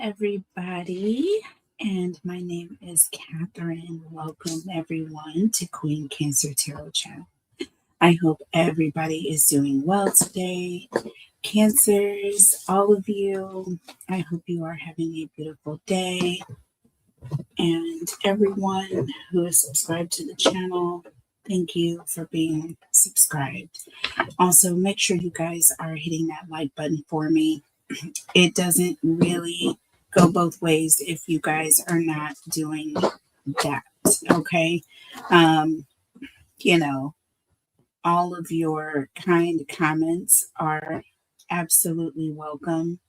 everybody, and my name is Catherine. Welcome everyone to Queen Cancer Tarot Channel. I hope everybody is doing well today. Cancers, all of you, I hope you are having a beautiful day. And everyone who is subscribed to the channel, thank you for being subscribed. Also, make sure you guys are hitting that like button for me. It doesn't really go both ways if you guys are not doing that. Okay. You know, all of your kind comments are absolutely welcome.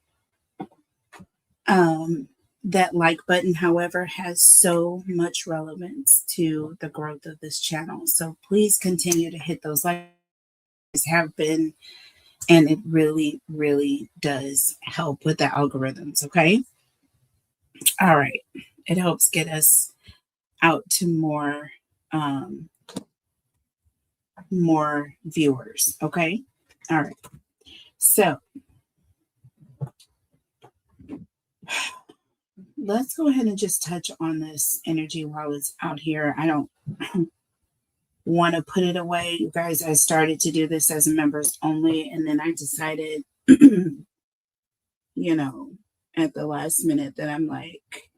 That like button, however, has so much relevance to the growth of this channel. So please continue to hit those likes. Have been, and it really, really does help with the algorithms. Okay. All right. It helps get us out to more viewers. Okay. All right. So let's go ahead and just touch on this energy while it's out here. I don't want to put it away. You guys, I started to do this as members only, and then I decided, at the last minute that I'm like,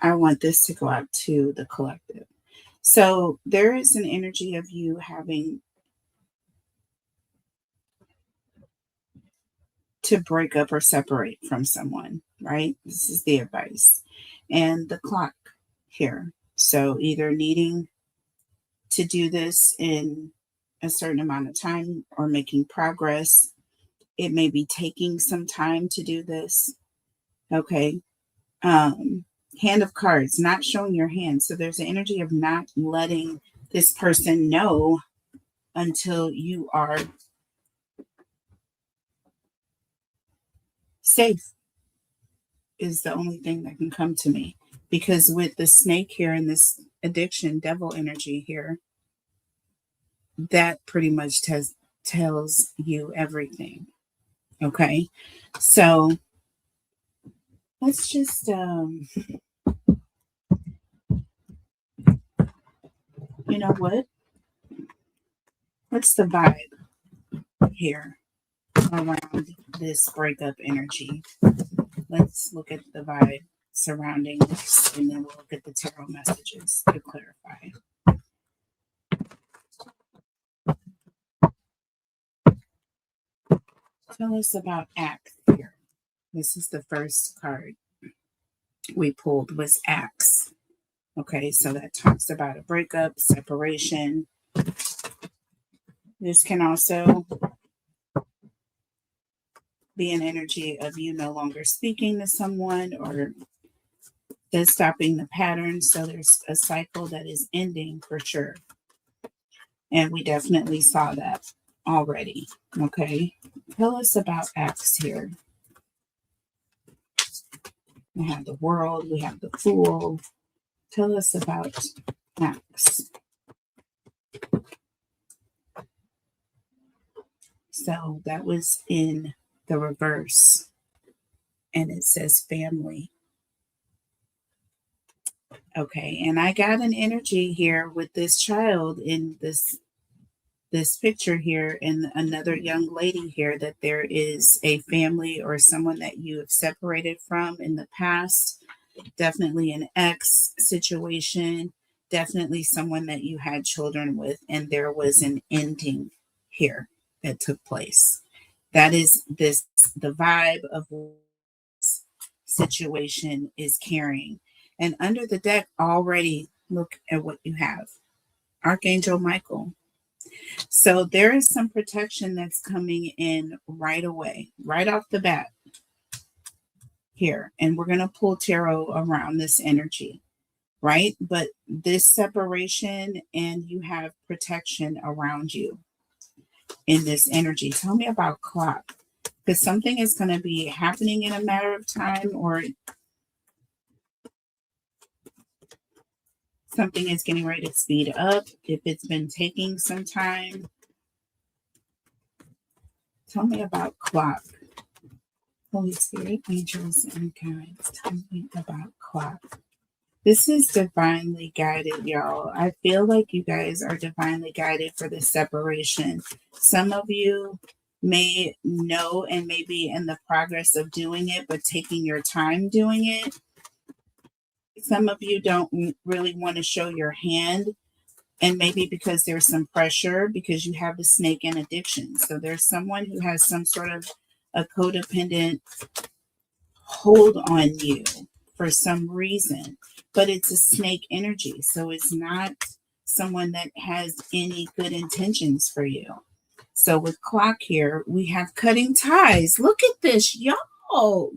I want this to go out to the collective. So there is an energy of you having to break up or separate from someone, right? This is the advice. And the clock here. So either needing to do this in a certain amount of time or making progress. It may be taking some time to do this. Okay. Hand of cards, not showing your hand. So there's an energy of not letting this person know until you are safe is the only thing that can come to me. Because with the snake here and this addiction, devil energy here, that pretty much tells you everything. Okay. So let's just, you know what? What's the vibe here around this breakup energy? Let's look at the vibe surrounding this, and then we'll look at the tarot messages to clarify. Tell us about Axe here. This is the first card we pulled was Axe. Okay, so that talks about a breakup, separation. This can also be an energy of you no longer speaking to someone or just stopping the pattern. So there's a cycle that is ending for sure. And we definitely saw that already. Okay, tell us about Axe here. We have the World, we have the Fool. Tell us about Axe. So that was in the reverse, and it says family. Okay, and I got an energy here with this child in this picture here and another young lady here that there is a family or someone that you have separated from in the past. Definitely an ex situation, definitely someone that you had children with, and there was an ending here that took place. That is the vibe of this situation is carrying. And under the deck already, look at what you have. Archangel Michael. So there is some protection that's coming in right away, right off the bat here. And we're going to pull tarot around this energy, right? But this separation and you have protection around you in this energy. Tell me about clock, because something is going to be happening in a matter of time, or something is getting ready to speed up if it's been taking some time. Tell me about clock. Holy Spirit, angels, and guides, tell me about clock. This is divinely guided, y'all. I feel like you guys are divinely guided for this separation. Some of you may know and may be in the progress of doing it, but taking your time doing it. Some of you don't really want to show your hand, and maybe because there's some pressure because you have the snake and addiction. So there's someone who has some sort of a codependent hold on you for some reason, but it's a snake energy. So it's not someone that has any good intentions for you. So with clock here, we have cutting ties. Look at this, y'all.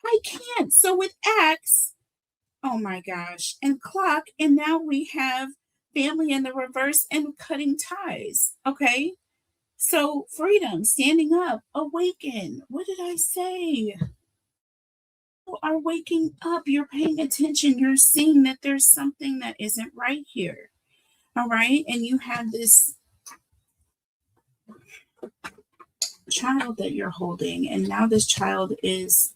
I can't. So with X, oh my gosh, and clock, and now we have family in the reverse and cutting ties. Okay. So freedom, standing up, awaken. What did I say? You are waking up. You're paying attention. You're seeing that there's something that isn't right here. All right. And you have this child that you're holding, and now this child is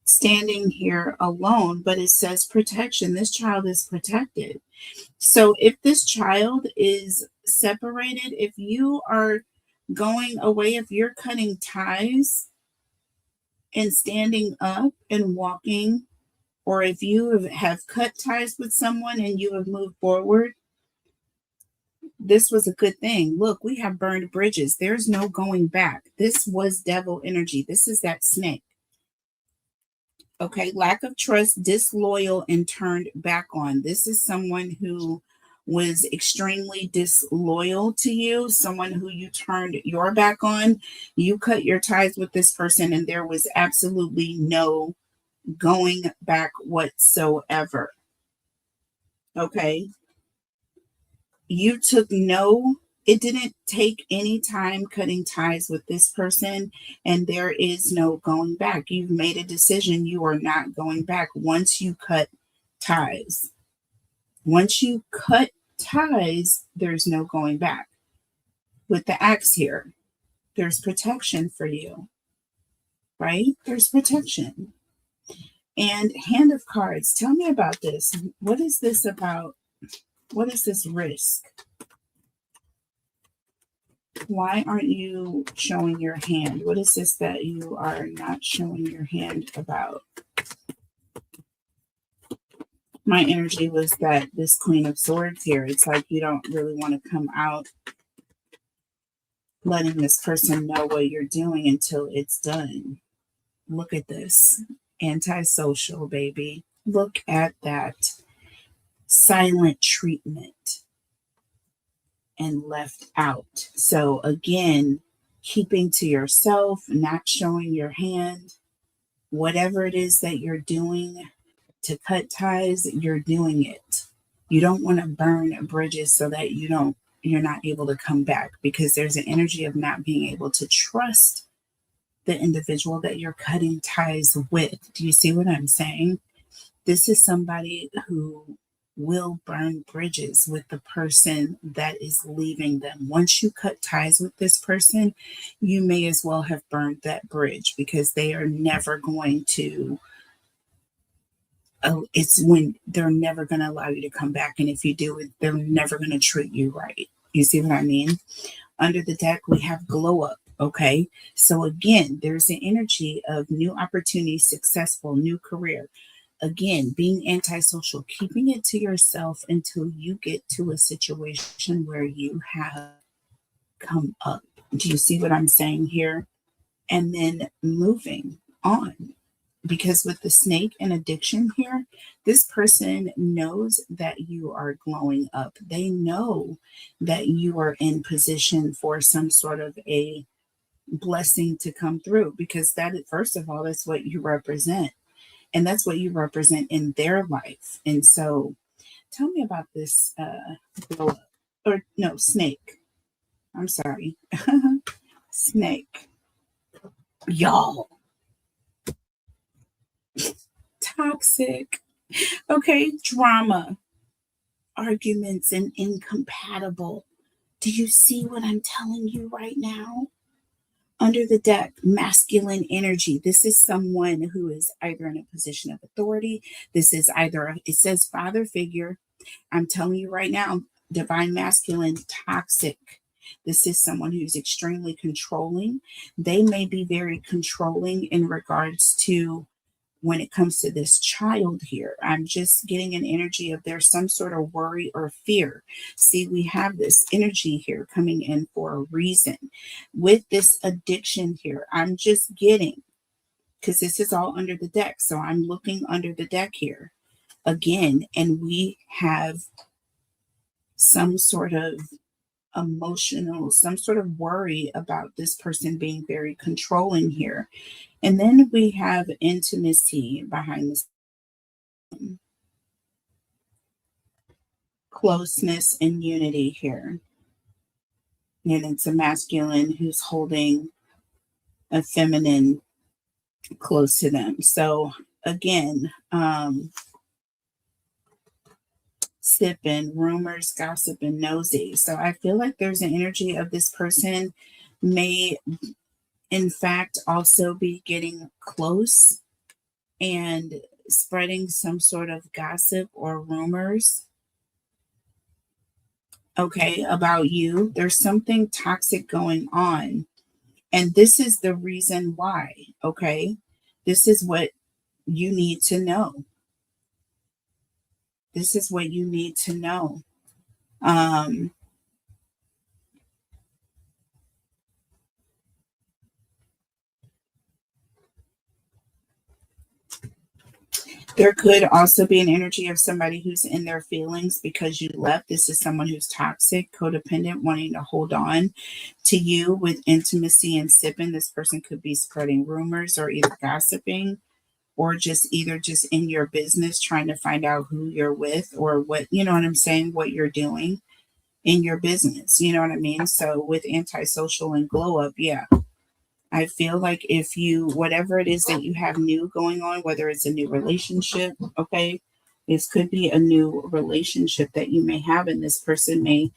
standing here alone, but it says protection. This child is protected. So if this child is separated, if you are going away, if you're cutting ties and standing up and walking, or if you have cut ties with someone and you have moved forward, this was a good thing. Look, we have burned bridges. There's no going back. This was devil energy. This is that snake. Okay, lack of trust, disloyal, and turned back on. This is someone who was extremely disloyal to you, someone who you turned your back on. You cut your ties with this person, and there was absolutely no going back whatsoever. Okay, you took no, it didn't take any time cutting ties with this person, and there is no going back. You've made a decision. You are not going back once you cut ties. Once you cut ties, there's no going back. With the axe here, there's protection for you, right? There's protection. And hand of cards, tell me about this. What is this about? What is this risk? Why aren't you showing your hand? What is this that you are not showing your hand about? My energy was that this Queen of Swords here, it's like you don't really want to come out letting this person know what you're doing until it's done. Look at this. Antisocial, baby. Look at that. Silent treatment and left out. So again, keeping to yourself, not showing your hand, whatever it is that you're doing to cut ties, you're doing it. You don't want to burn bridges so that you're not able to come back, because there's an energy of not being able to trust the individual that you're cutting ties with. Do you see what I'm saying? This is somebody who will burn bridges with the person that is leaving them. Once you cut ties with this person, you may as well have burned that bridge, because they are never going to, it's when they're never going to allow you to come back. And if you do it, they're never going to treat you right. You see what I mean? Under the deck, we have glow up. Okay. So again, there's an energy of new opportunities, successful, new career. Again, being antisocial, keeping it to yourself until you get to a situation where you have come up. Do you see what I'm saying here? And then moving on. Because with the snake and addiction here, this person knows that you are glowing up. They know that you are in position for some sort of a blessing to come through, because that, first of all, that's what you represent. And that's what you represent in their life. And so tell me about this glow up. Or no, snake. I'm sorry. Snake. Y'all. Toxic. Okay, drama, arguments, and incompatible. Do you see what I'm telling you right now? Under the deck, masculine energy. This is someone who is either in a position of authority. This is either, it says father figure. I'm telling you right now, divine masculine, toxic. This is someone who's extremely controlling. They may be very controlling in regards to when it comes to this child here. I'm just getting an energy of there's some sort of worry or fear. See, we have this energy here coming in for a reason. With this addiction here, I'm just getting, because this is all under the deck. So I'm looking under the deck here again, and we have some sort of emotional, some sort of worry about this person being very controlling here. And then we have intimacy behind this, closeness and unity here. And it's a masculine who's holding a feminine close to them. So again, sipping, rumors, gossip, and nosy. So I feel like there's an energy of this person may in fact also be getting close and spreading some sort of gossip or rumors, okay, about you. There's something toxic going on. And this is the reason why, okay? This is what you need to know. This is what you need to know. There could also be an energy of somebody who's in their feelings because you left. This is someone who's toxic, codependent, wanting to hold on to you with intimacy and sipping. This person could be spreading rumors or either gossiping or just either just in your business trying to find out who you're with or what, you know what I'm saying, what you're doing in your business. You know what I mean? So with antisocial and glow up, yeah. I feel like if you, whatever it is that you have new going on, whether it's a new relationship, okay, this could be a new relationship that you may have, and this person may,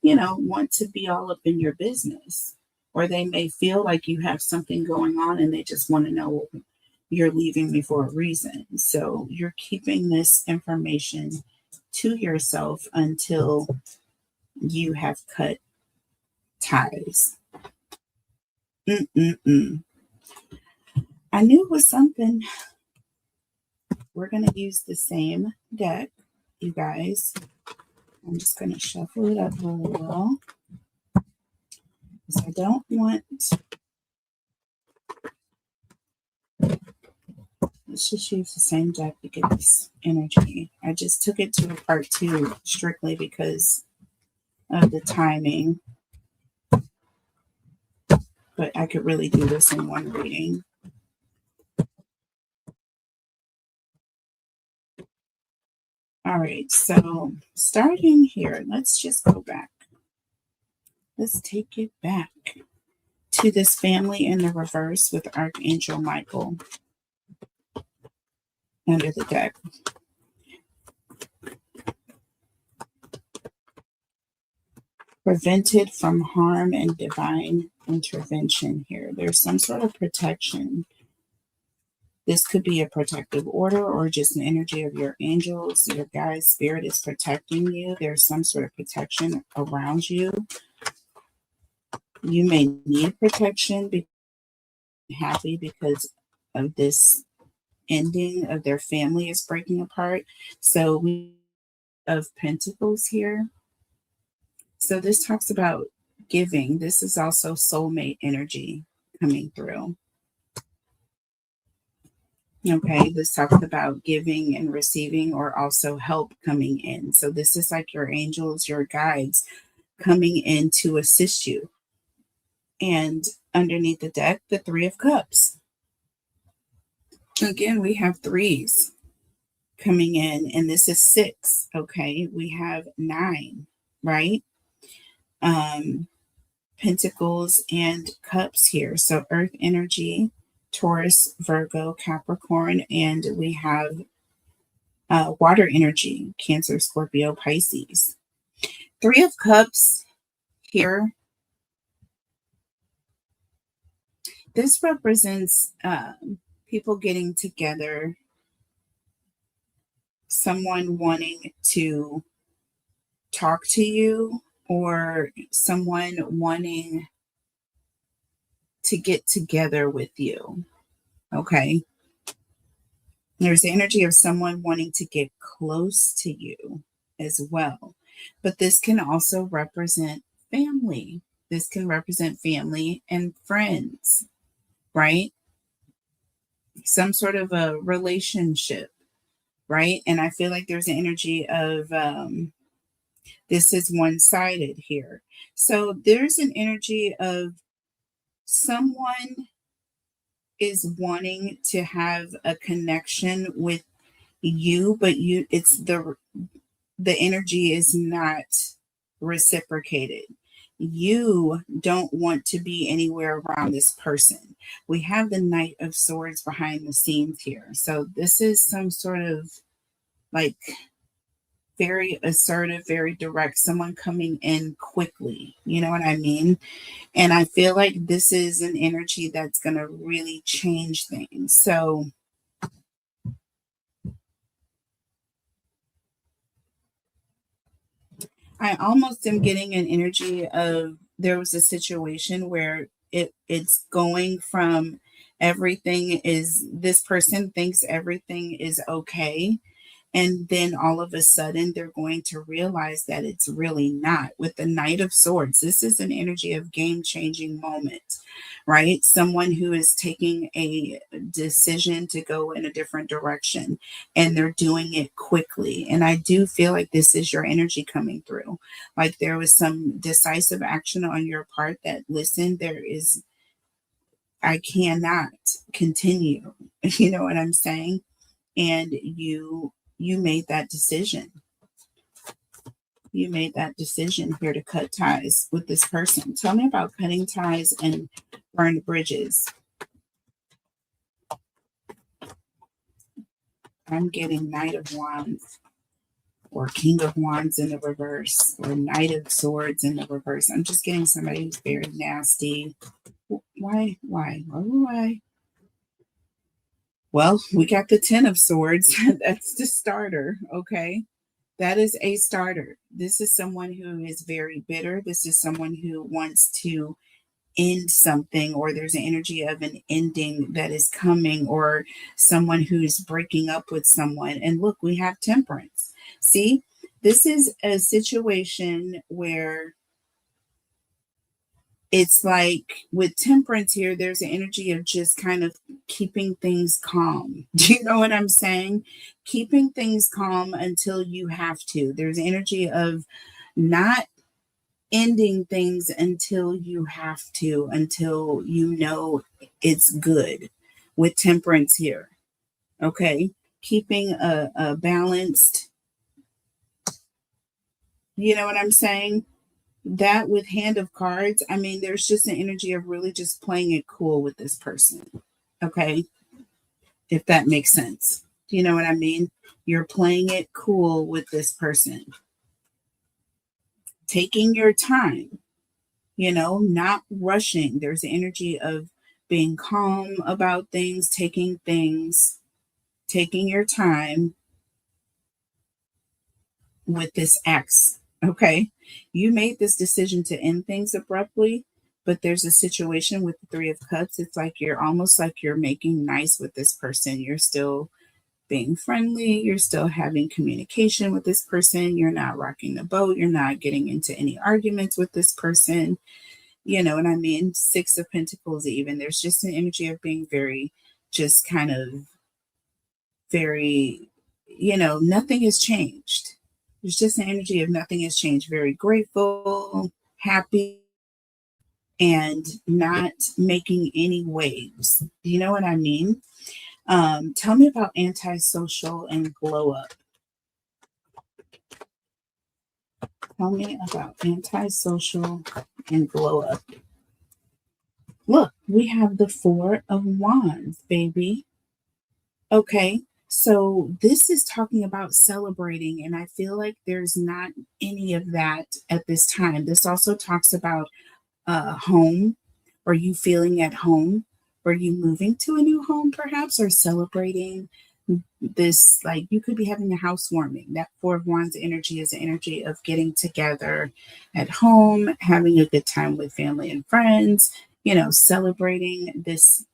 you know, want to be all up in your business, or they may feel like you have something going on and they just want to know you're leaving me for a reason. So you're keeping this information to yourself until you have cut ties. Mm-mm-mm. I knew it was something. We're going to use the same deck, you guys. I'm just going to shuffle it up really well because I don't want, let's just use the same deck to get this energy. I just took it to a part 2 strictly because of the timing, but I could really do this in one reading. All right, so starting here, let's just go back. Let's take it back to this family in the reverse with Archangel Michael under the deck. Prevented from harm and divine intervention here. There's some sort of protection. This could be a protective order or just an energy of your angels. Your guides, spirit is protecting you. There's some sort of protection around you. You may need protection, be happy because of this ending of their family is breaking apart. So we have Pentacles here. So this talks about giving. This is also soulmate energy coming through. Okay, this talks about giving and receiving or also help coming in. So this is like your angels, your guides coming in to assist you. And underneath the deck, the 3 of Cups. Again, we have 3s coming in, and this is 6. Okay, we have 9, right? Pentacles and Cups here. So Earth energy, Taurus, Virgo, Capricorn, and we have water energy, Cancer, Scorpio, Pisces. 3 of Cups here This represents people getting together, someone wanting to talk to you, or someone wanting to get together with you. Okay. There's the energy of someone wanting to get close to you as well. But this can also represent family. This can represent family and friends, right? Some sort of a relationship, right? And I feel like there's an energy of this is one sided here. So there's an energy of someone is wanting to have a connection with you, but it's the energy is not reciprocated. You don't want to be anywhere around this person. We have the Knight of Swords behind the scenes here. So this is some sort of like very assertive, very direct, someone coming in quickly. You know what I mean? And I feel like this is an energy that's going to really change things. So I almost am getting an energy of there was a situation where it's going from everything is this person thinks everything is okay, and then all of a sudden they're going to realize that it's really not. With the Knight of Swords, this is an energy of game changing moment, right? Someone who is taking a decision to go in a different direction and they're doing it quickly. And I do feel like this is your energy coming through. Like there was some decisive action on your part that, listen, I cannot continue. You know what I'm saying? And you made that decision. You made that decision here to cut ties with this person. Tell me about cutting ties and burned bridges. I'm getting Knight of Wands or King of Wands in the reverse or Knight of Swords in the reverse. I'm just getting somebody who's very nasty. Why? Well, we got the 10 of Swords. That's the starter. Okay. That is a starter. This is someone who is very bitter. This is someone who wants to end something, or there's an energy of an ending that is coming, or someone who's breaking up with someone. And look, we have temperance. See, this is a situation where it's like with temperance here, there's an energy of just kind of keeping things calm. Do you know what I'm saying? Keeping things calm until you have to. There's energy of not ending things until you have to, until you know it's good with temperance here. Okay. Keeping a balanced, you know what I'm saying? That with Hand of Cards, I mean, there's just an energy of really just playing it cool with this person. Okay. If that makes sense. Do you know what I mean? You're playing it cool with this person. Taking your time, not rushing. There's the energy of being calm about things, taking your time with this X. Okay. You made this decision to end things abruptly, but there's a situation with the Three of Cups. It's like you're almost like you're making nice with this person. You're still being friendly. You're still having communication with this person. You're not rocking the boat. You're not getting into any arguments with this person. You know what I mean? Six of Pentacles, even. There's just an energy of being very, just kind of very, nothing has changed. There's just an energy of nothing has changed. Very grateful, happy, and not making any waves. You know what I mean? Tell me about antisocial and glow up. Tell me about antisocial and glow up. Look, we have the Four of Wands, baby. Okay, so this is talking about celebrating, and I feel like there's not any of that at this time. This also talks about home or you feeling at home. Or you moving to a new home perhaps, or celebrating this, like you could be having a housewarming. That Four of Wands energy is the energy of getting together at home, having a good time with family and friends, celebrating this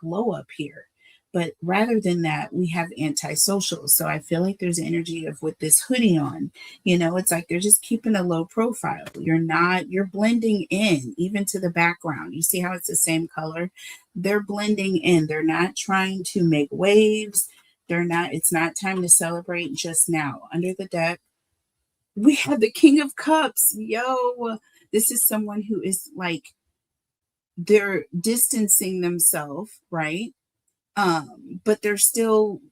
glow up here. But rather than that, we have antisocial. So I feel like there's energy of with this hoodie on, it's like they're just keeping a low profile. You're blending in even to the background. You see how it's the same color? They're blending in. They're not trying to make waves. It's not time to celebrate just now. Under the deck, we have the King of Cups. Yo, this is someone who is like, they're distancing themselves, right? But they're still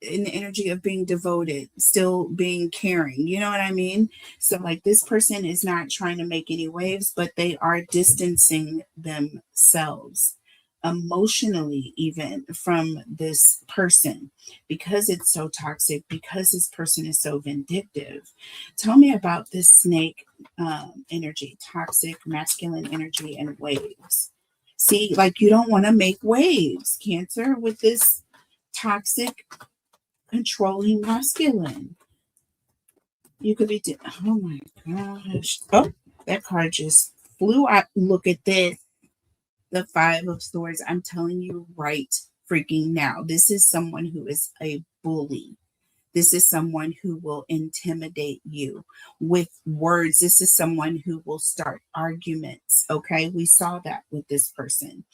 in the energy of being devoted, still being caring. You know what I mean? So, like, this person is not trying to make any waves, but they are distancing themselves emotionally, even from this person, because it's so toxic, because this person is so vindictive. Tell me about this snake energy, toxic masculine energy, and waves. See, like, you don't want to make waves, Cancer, with this toxic controlling masculine. You could be, oh my gosh. Oh, that card just flew out. Look at this. The Five of Swords. I'm telling you right freaking now. This is someone who is a bully. This is someone who will intimidate you with words. This is someone who will start arguments. Okay. We saw that with this person.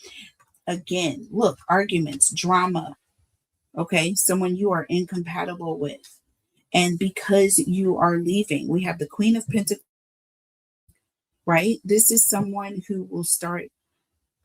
Again, look, arguments, drama. Okay. Someone you are incompatible with. And because you are leaving, we have the Queen of Pentacles, right? This is someone who will start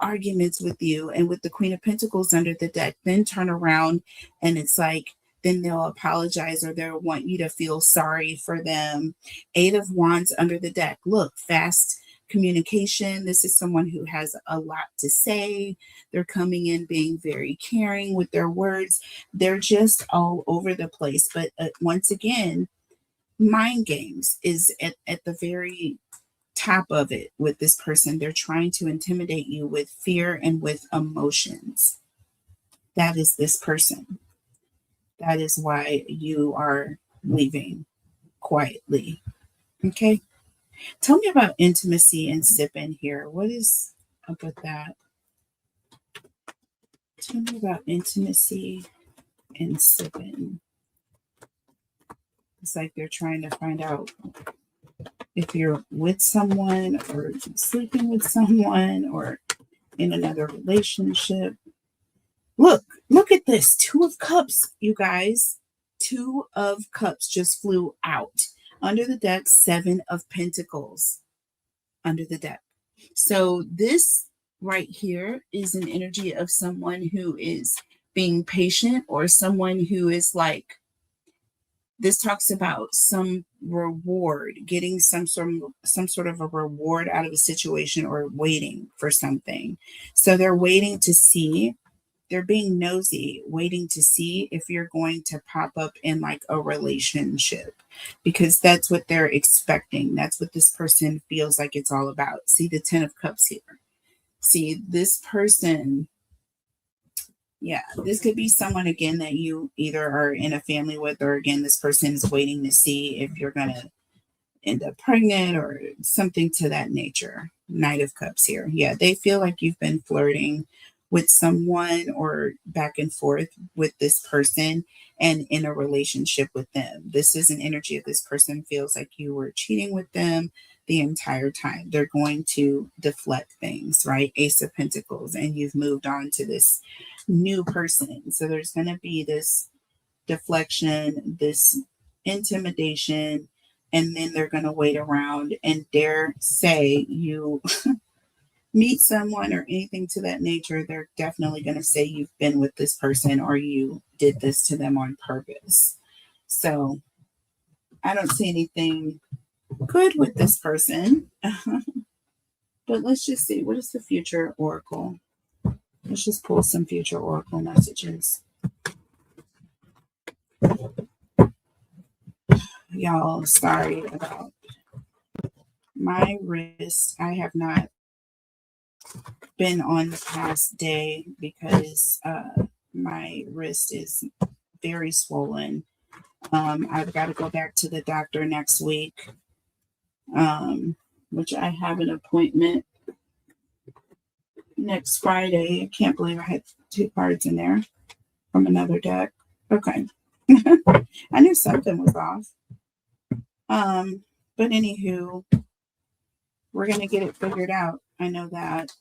arguments with you, and with the Queen of Pentacles under the deck, then turn around and it's like, then they'll apologize or they'll want you to feel sorry for them. Eight of Wands under the deck. Look, fast communication. This is someone who has a lot to say. They're coming in being very caring with their words. They're just all over the place. But once again, mind games is at the very top of it with this person. They're trying to intimidate you with fear and with emotions. That is this person. That is why you are leaving quietly. Okay. Tell me about intimacy and sipping here. What is up with that? Tell me about intimacy and sipping. It's like they're trying to find out if you're with someone or sleeping with someone or in another relationship. Look at this. Two of Cups, you guys. Two of Cups just flew out. Under the deck, Seven of Pentacles under the deck. So this right here is an energy of someone who is being patient, or someone who is like, this talks about some reward, getting some sort of a reward out of a situation, or waiting for something. So they're waiting to see. They're being nosy, waiting to see if you're going to pop up in like a relationship, because that's what they're expecting. That's what this person feels like it's all about. See the Ten of Cups here. See this person. Yeah, this could be someone again that you either are in a family with, or again, this person is waiting to see if you're going to end up pregnant or something to that nature. Knight of Cups here. Yeah, they feel like you've been flirting with someone or back and forth with this person and in a relationship with them. This is an energy of this person feels like you were cheating with them the entire time. They're going to deflect things, right? Ace of Pentacles, and you've moved on to this new person. So there's going to be this deflection, this intimidation, and then they're going to wait around and dare say you meet someone or anything to that nature. They're definitely going to say you've been with this person or you did this to them on purpose. So I don't see anything good with this person. But let's just see. What is the future oracle? Let's just pull some future oracle messages. Y'all, sorry about my wrist. I have not been on the past day because my wrist is very swollen. I've got to go back to the doctor next week, which I have an appointment next Friday. I can't believe I had 2 cards in there from another deck. Okay. I knew something was off. But anywho, we're going to get it figured out. I know that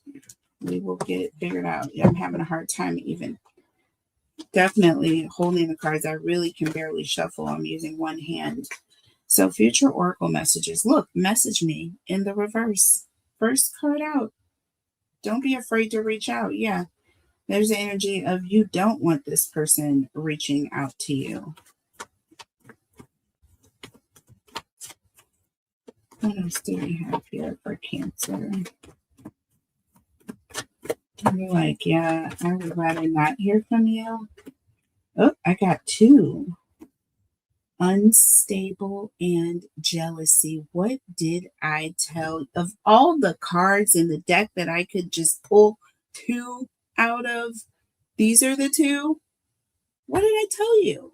we will get it figured out. I'm having a hard time even definitely holding the cards. I really can barely shuffle. I'm using one hand. So future oracle messages. Look, message me in the reverse. First card out. Don't be afraid to reach out. Yeah. There's the energy of you don't want this person reaching out to you. What else do we have here for Cancer? You're like, yeah, I would rather not hear from you. Oh, I got 2. Unstable and jealousy. What did I tell you? Of all the cards in the deck that I could just pull 2 out of, these are the 2? What did I tell you?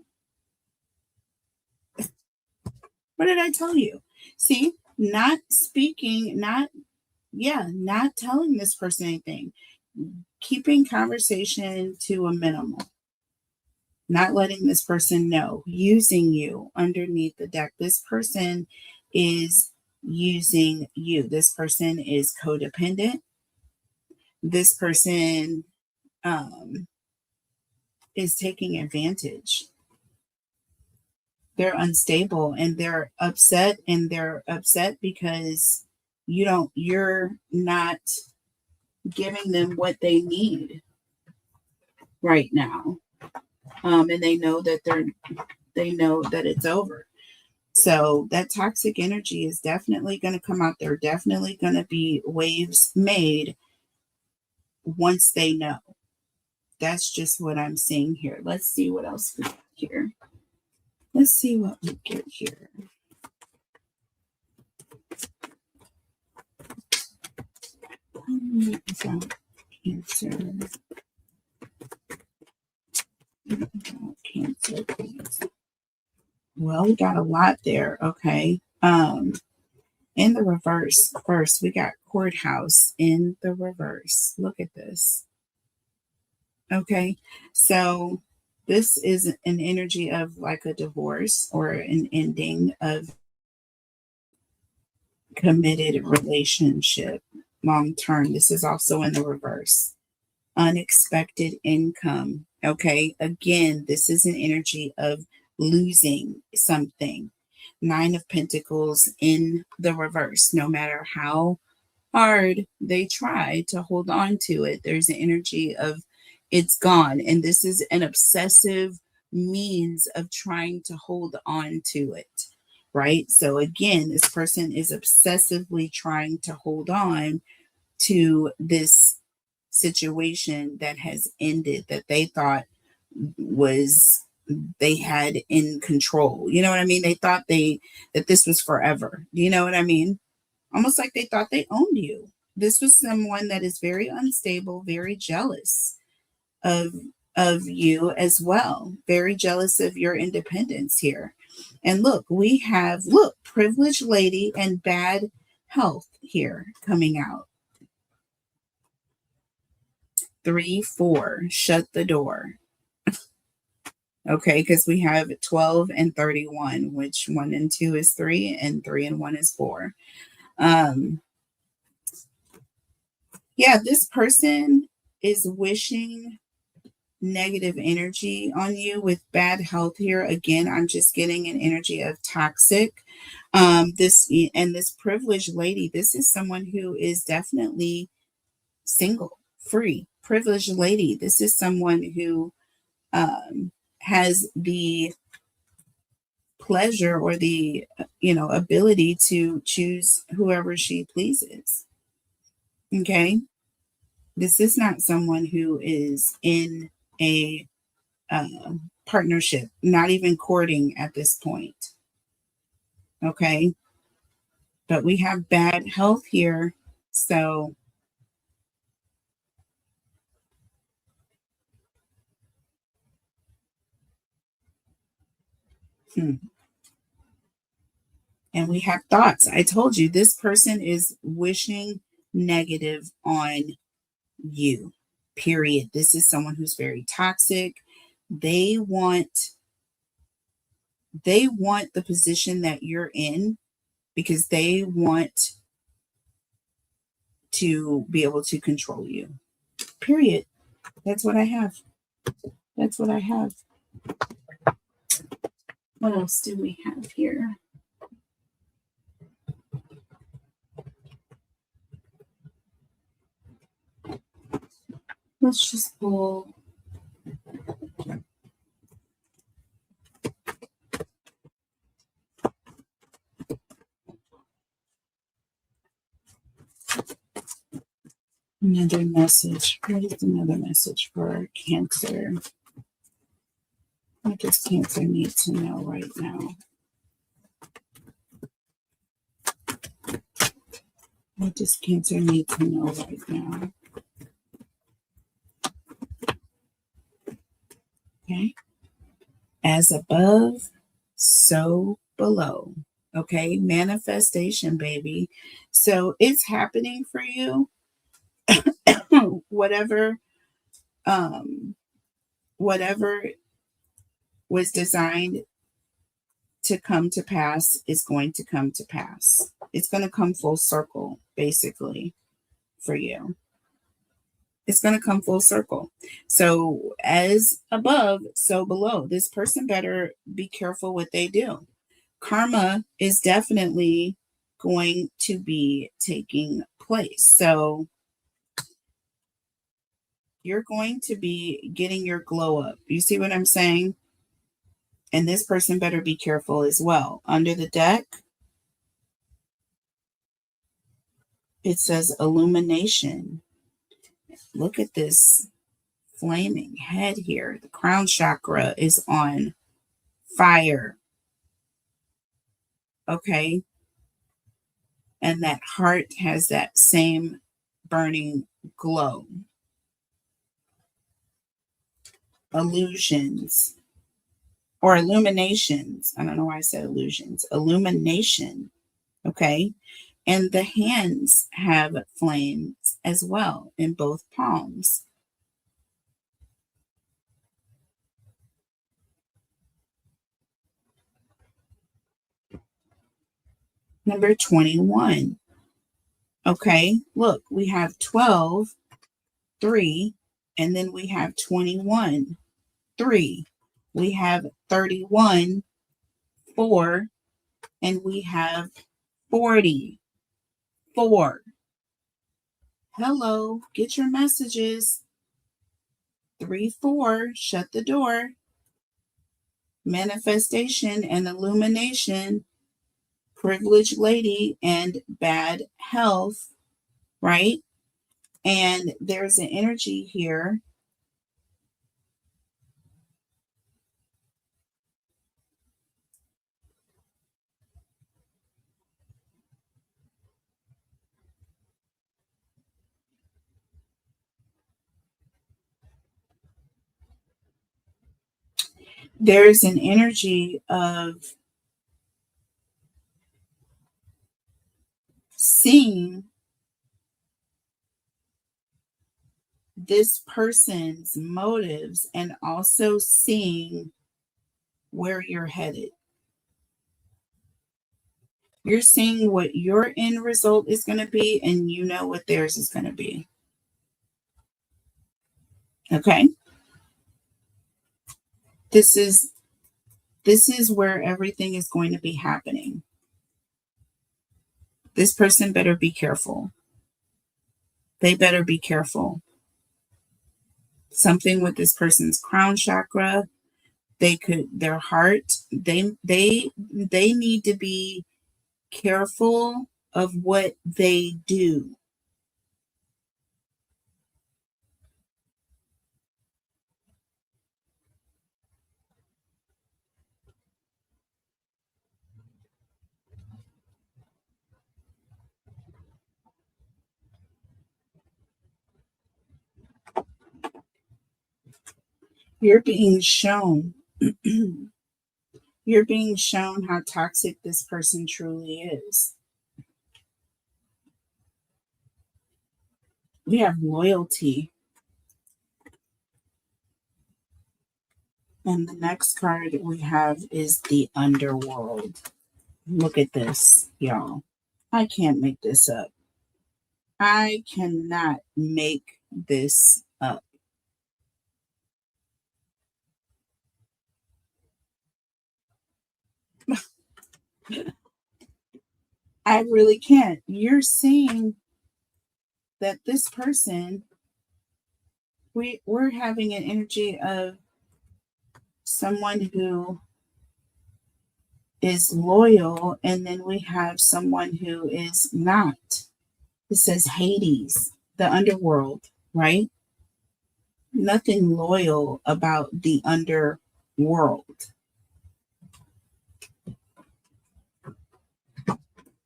What did I tell you? See, not speaking, not telling this person anything. Keeping conversation to a minimum. Not letting this person know. Using you underneath the deck. This person is using you. This person is codependent. This person is taking advantage. They're unstable and they're upset, because you're not giving them what they need right now. And they know that it's over. So that toxic energy is definitely going to come out. There are definitely going to be waves made once they know. That's just what I'm seeing here. Let's see what else we got here. Let's see what we get here. Cancer. Cancer, please. Well, we got a lot there. Okay. In the reverse, first, we got courthouse in the reverse. Look at this. Okay. So this is an energy of like a divorce or an ending of committed relationship long term. This is also in the reverse. Unexpected income. Okay. Again, this is an energy of losing something. 9 of Pentacles in the reverse. No matter how hard they try to hold on to it, there's an energy of it's gone. And this is an obsessive means of trying to hold on to it, right? So again, this person is obsessively trying to hold on to this situation that has ended, that they thought was they had in control. You know what I mean? They thought that this was forever. Do you know what I mean? Almost like they thought they owned you. This was someone that is very unstable, very jealous of you as well. Very jealous of your independence here. And look, we have privileged lady and bad health here coming out. 3, 4, shut the door. Okay, because we have 12 and 31, which 1 and 2 is 3, and 3 and 1 is 4. Yeah, this person is wishing negative energy on you with bad health here. Again, I'm just getting an energy of toxic. This privileged lady, this is someone who is definitely single, free, privileged lady. This is someone who has the pleasure or the ability to choose whoever she pleases. Okay, this is not someone who is in a partnership, not even courting at this point. Okay, but we have bad health here, so Hmm. And we have thoughts. I told you this person is wishing negative on you, period. This is someone who's very toxic. They want the position that you're in because they want to be able to control you. Period. That's what I have. That's what I have. What else do we have here? Let's just pull another message. What is another message for Cancer? What does Cancer need to know right now? What does Cancer need to know right now? Okay. As above, so below. Okay. Manifestation, baby. So it's happening for you. whatever, whatever was designed to come to pass is going to come to pass. It's going to come full circle, basically, for you. It's going to come full circle. So, as above, so below. This person better be careful what they do. Karma is definitely going to be taking place. So, you're going to be getting your glow up. You see what I'm saying? And this person better be careful as well. Under the deck, it says illumination. Look at this flaming head here. The crown chakra is on fire. Okay. And that heart has that same burning glow. Illusions or illuminations. I don't know why I said illusions. Illumination. Okay. And the hands have flames as well in both palms. Number 21. Okay, look, we have 12, 3, and then we have 21, 3. We have 31, 4, and we have 40, 4. Hello, get your messages. 3, 4, shut the door. Manifestation and illumination, privileged lady, and bad health, right? And there's an energy here. There's an energy of seeing this person's motives and also seeing where you're headed. You're seeing what your end result is going to be, and you know what theirs is going to be. Okay? This is where everything is going to be happening. This person better be careful. They better be careful. Something with this person's crown chakra, their heart, they need to be careful of what they do. You're being shown You're being shown how toxic this person truly is. We have loyalty. And the next card we have is the underworld. Look at this, y'all. I can't make this up. I cannot make this up. I really can't. You're seeing that this person, we're having an energy of someone who is loyal, and then we have someone who is not. It says Hades, the underworld, right? Nothing loyal about the underworld.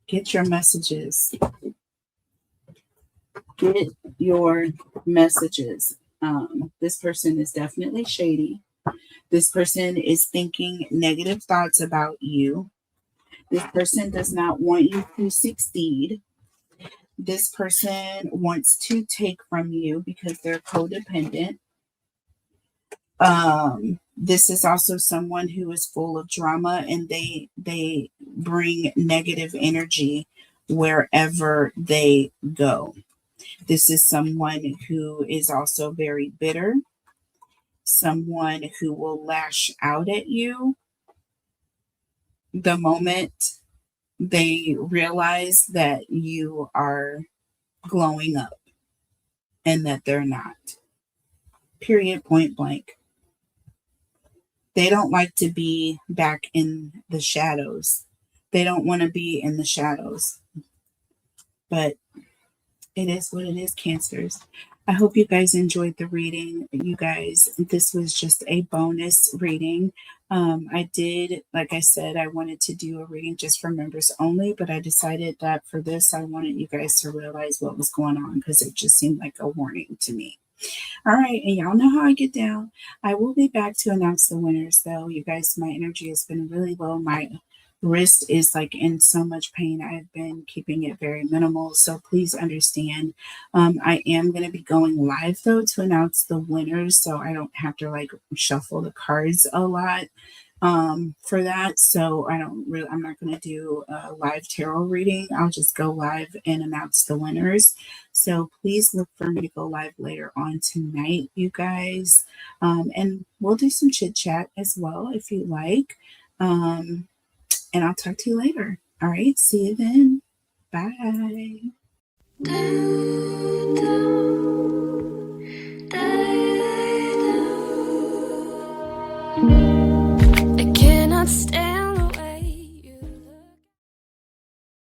Get your messages. Get your messages. This person is definitely shady. This person is thinking negative thoughts about you. This person does not want you to succeed. This person wants to take from you because they're codependent. This is also someone who is full of drama, and they bring negative energy wherever they go. This is someone who is also very bitter, someone who will lash out at you the moment they realize that you are glowing up and that they're not. Period, point blank. They don't like to be back in the shadows. They don't want to be in the shadows. But it is what it is, Cancers. I hope you guys enjoyed the reading. You guys, this was just a bonus reading. I did, like I said, I wanted to do a reading just for members only, but I decided that for this, I wanted you guys to realize what was going on because it just seemed like a warning to me. All right, and y'all know how I get down. I will be back to announce the winners, though. You guys, my energy has been really low. My wrist is like in so much pain. I've been keeping it very minimal, so please understand. I am going to be going live though to announce the winners, so I don't have to like shuffle the cards a lot for that. So I'm not going to do a live tarot reading. I'll just go live and announce the winners. So please look for me to go live later on tonight, you guys. And we'll do some chit chat as well if you like. And I'll talk to you later. All right. See you then. Bye.